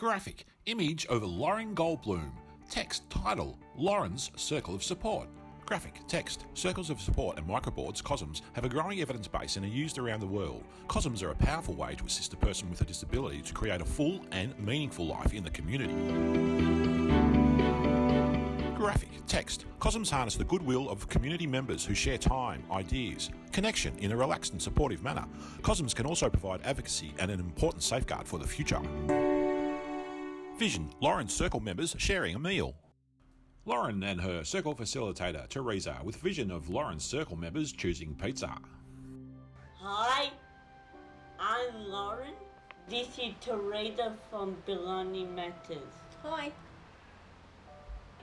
Graphic image of Lauren Goldbloom. Text title Lauren's Circle of Support. Graphic text circles of support and microboards COSMs have a growing evidence base and are used around the world. COSMs are a powerful way to assist a person with a disability to create a full and meaningful life in the community. Graphic text COSMs harness the goodwill of community members who share time, ideas, connection in a relaxed and supportive manner. COSMs can also provide advocacy and an important safeguard for the future. Vision Lauren's Circle members sharing a meal. Lauren and her Circle facilitator Teresa with vision of Lauren's Circle members choosing pizza. Hi, I'm Lauren. This is Teresa from Belonging Matters. Hi.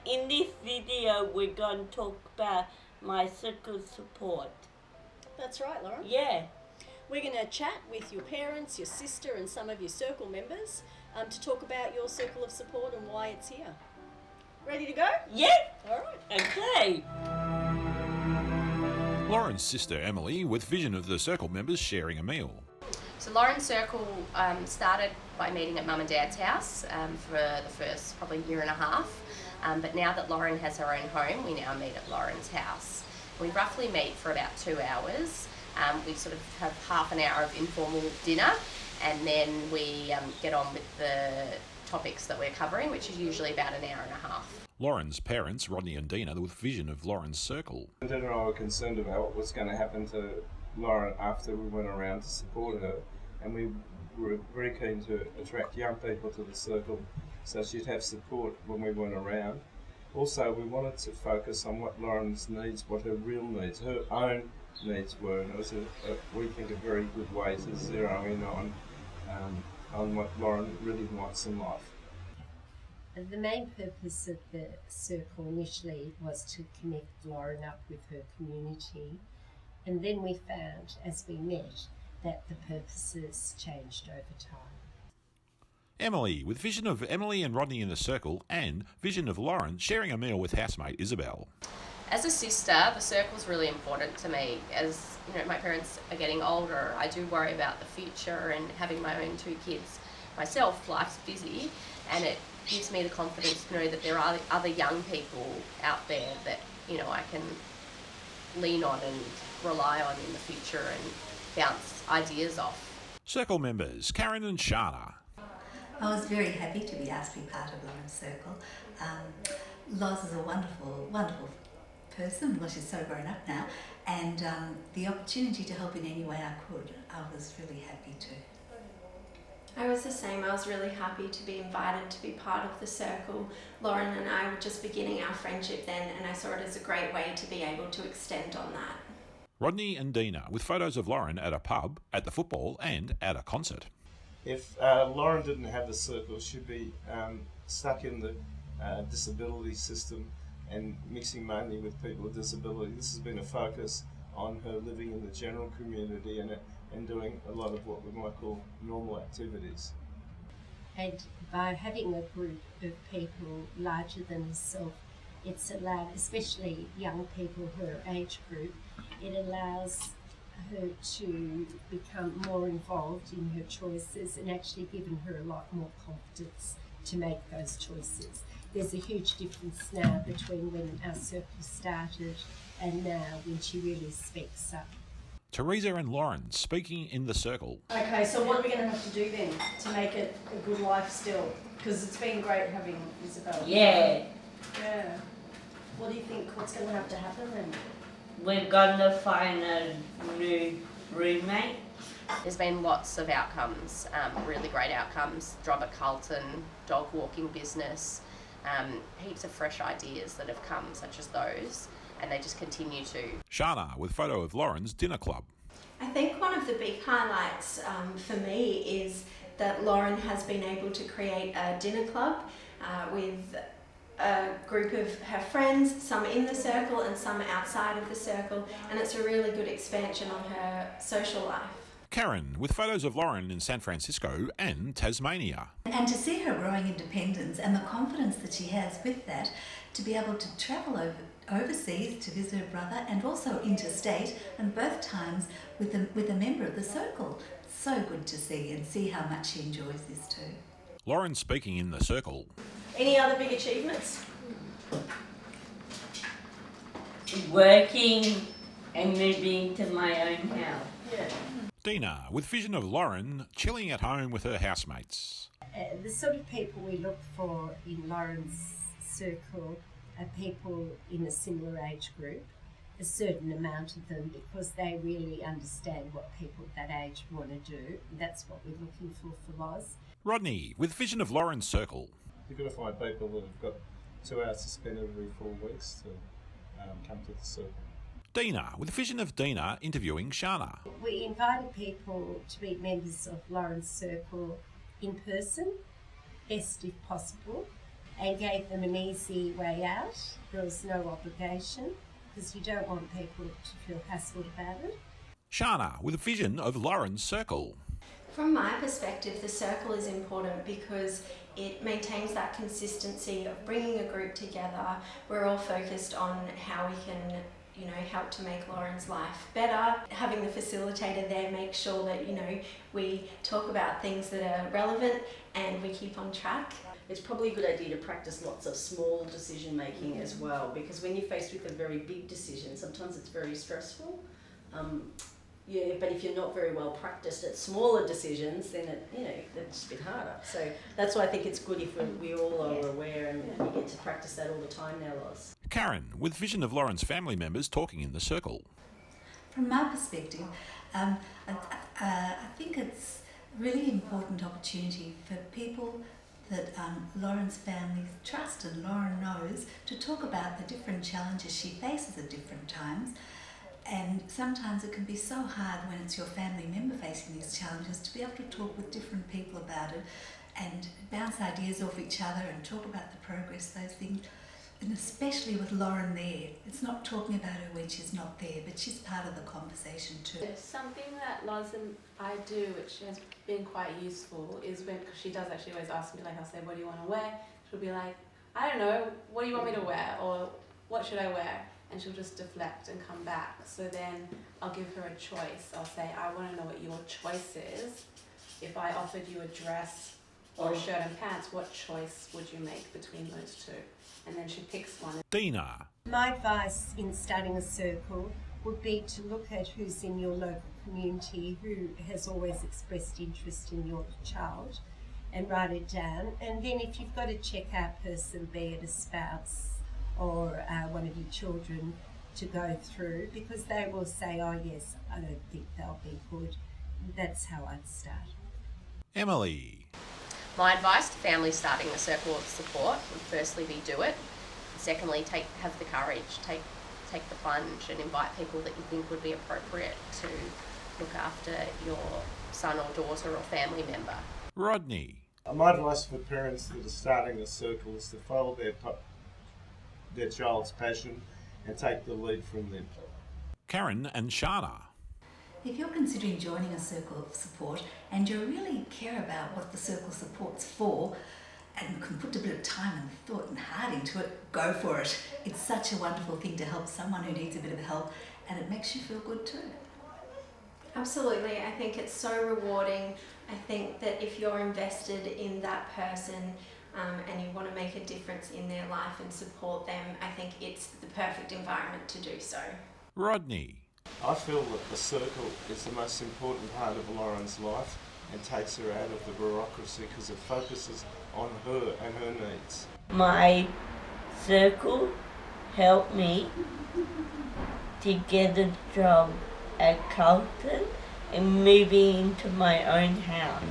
In this video, we're going to talk about my circle support. That's right, Lauren. Yeah. We're going to chat with your parents, your sister and some of your circle members to talk about your circle of support and why it's here. Ready to go? Yeah. All right. Okay. Lauren's sister Emily with vision of the Circle members sharing a meal. So Lauren's Circle started by meeting at Mum and Dad's house for the first probably year and a half. But now that Lauren has her own home, we now meet at Lauren's house. We roughly meet for about 2 hours. We sort of have half an hour of informal dinner, and then we get on with the topics that we're covering, which is usually about an hour and a half. Lauren's parents, Rodney and Dina, with vision of Lauren's Circle. Dina and I were concerned about what was going to happen to Lauren after we went around to support her, and we were very keen to attract young people to the Circle so she'd have support when we went around. Also, we wanted to focus on what Lauren's needs, what her real needs, her own needs were, and it was, we think, a very good way to zero in on what Lauren really wants in life. The main purpose of the Circle initially was to connect Lauren up with her community, and then we found, as we met, that the purposes changed over time. Emily, with vision of Emily and Rodney in the Circle, and vision of Lauren sharing a meal with housemate Isabel. As a sister, the Circle's really important to me. As you know, my parents are getting older, I do worry about the future, and having my own 2 kids myself, life's busy, and it gives me the confidence to know that there are other young people out there that, you know, I can lean on and rely on in the future and bounce ideas off. Circle members Karen and Shana. I was very happy to be asked to be part of Lauren's Circle. Loz is a wonderful, wonderful person. Well, she's so grown up now, and the opportunity to help in any way I could, I was really happy to. I was the same. I was really happy to be invited to be part of the Circle. Lauren and I were just beginning our friendship then, and I saw it as a great way to be able to extend on that. Rodney and Dina with photos of Lauren at a pub, at the football and at a concert. If Lauren didn't have the Circle, she'd be stuck in the disability system and mixing mainly with people with disability. This has been a focus on her living in the general community and doing a lot of what we might call normal activities. And by having a group of people larger than herself, it's allowed, especially young people, her age group, it allows her to become more involved in her choices and actually given her a lot more confidence to make those choices. There's a huge difference now between when our Circle started and now when she really speaks up. Teresa and Lauren speaking in the Circle. Okay, so what are we going to have to do then to make it a good life still? Because it's been great having Isabel. Yeah. Yeah. What do you think? What's going to have to happen then? We're going to find a new roommate. There's been lots of outcomes, really great outcomes. Job at Carlton, dog walking business, heaps of fresh ideas that have come, such as those, and they just continue to. Shana with photo of Lauren's dinner club. I think one of the big highlights for me is that Lauren has been able to create a dinner club with a group of her friends, some in the Circle and some outside of the Circle, and it's a really good expansion on her social life. Karen with photos of Lauren in San Francisco and Tasmania. And to see her growing independence and the confidence that she has with that, to be able to travel overseas to visit her brother and also interstate, and both times with a member of the Circle. So good to see, and see how much she enjoys this too. Lauren speaking in the circle. Any other big achievements? Working and moving to my own house. Yeah. Dina, with vision of Lauren chilling at home with her housemates. The sort of people we look for in Lauren's circle are people in a similar age group, a certain amount of them, because they really understand what people at that age want to do. That's what we're looking for Loz. Rodney, with vision of Lauren's circle. You've got to find people that have got 2 hours to spend every 4 weeks to come to the circle. Dina, with vision of Dina interviewing Shana. We invited people to be members of Lauren's circle in person, best if possible, and gave them an easy way out. There was no obligation, because you don't want people to feel hassled about it. Shana, with vision of Lauren's circle. From my perspective, the circle is important because it maintains that consistency of bringing a group together. We're all focused on how we can, help to make Lauren's life better. Having the facilitator there makes sure that, we talk about things that are relevant and we keep on track. It's probably a good idea to practice lots of small decision making as well, because when you're faced with a very big decision, sometimes it's very stressful. But if you're not very well practiced at smaller decisions, then it's a bit harder. So that's why I think it's good if we all are aware and we get to practice that all the time now, Loz. Karen, with vision of Lauren's family members talking in the circle. From my perspective, I think it's a really important opportunity for people that Lauren's family trust and Lauren knows to talk about the different challenges she faces at different times. And sometimes it can be so hard when it's your family member facing these challenges to be able to talk with different people about it and bounce ideas off each other and talk about the progress, those things. And especially with Lauren there, it's not talking about her when she's not there, but she's part of the conversation too. Something that Loz and I do, which has been quite useful, is when, cause she does actually always ask me, I'll say, what do you want to wear? She'll be like, I don't know, what do you want me to wear? Or what should I wear? And she'll just deflect and come back. So then I'll give her a choice. I'll say, I want to know what your choice is. If I offered you a dress or a shirt and pants, what choice would you make between those two? And then she picks one. Dina. My advice in starting a circle would be to look at who's in your local community, who has always expressed interest in your child, and write it down. And then if you've got a checkout person, be it a spouse or one of your children, to go through, because they will say, oh yes, I don't think they'll be good. That's how I'd start. Emily. My advice to families starting a circle of support would firstly be do it. Secondly, have the courage, take the plunge and invite people that you think would be appropriate to look after your son or daughter or family member. Rodney. My advice for parents that are starting a circle is to follow their child's passion and take the lead from them. Karen and Shana. If you're considering joining a circle of support and you really care about what the circle support's for and can put a bit of time and thought and heart into it, go for it. It's such a wonderful thing to help someone who needs a bit of help, and it makes you feel good too. Absolutely, I think it's so rewarding. I think that if you're invested in that person and you want to make a difference in their life and support them, I think it's the perfect environment to do so. Rodney. I feel that the circle is the most important part of Lauren's life and takes her out of the bureaucracy because it focuses on her and her needs. My circle helped me to get a job at Carlton and moving into my own house.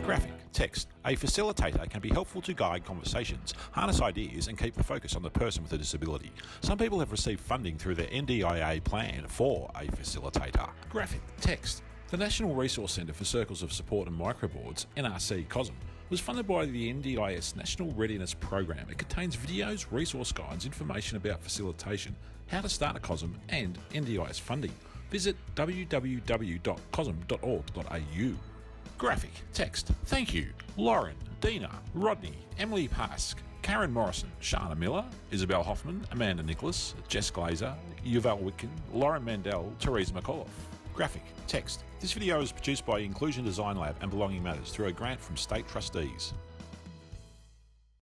Graphic, text. A facilitator can be helpful to guide conversations, harness ideas and keep the focus on the person with a disability. Some people have received funding through their NDIA plan for a facilitator. Graphic, text. The National Resource Centre for Circles of Support and Microboards, NRC COSM, was funded by the NDIS National Readiness Program. It contains videos, resource guides, information about facilitation, how to start a COSM and NDIS funding. Visit www.cosm.org.au. Graphic, text. Thank you. Lauren, Dina, Rodney, Emily Pask, Karen Morrison, Shana Miller, Isabel Hoffman, Amanda Nicholas, Jess Glazer, Yuval Witkin, Lauren Mandel, Therese McAuliffe. Graphic, text. This video is produced by Inclusion Design Lab and Belonging Matters through a grant from State Trustees.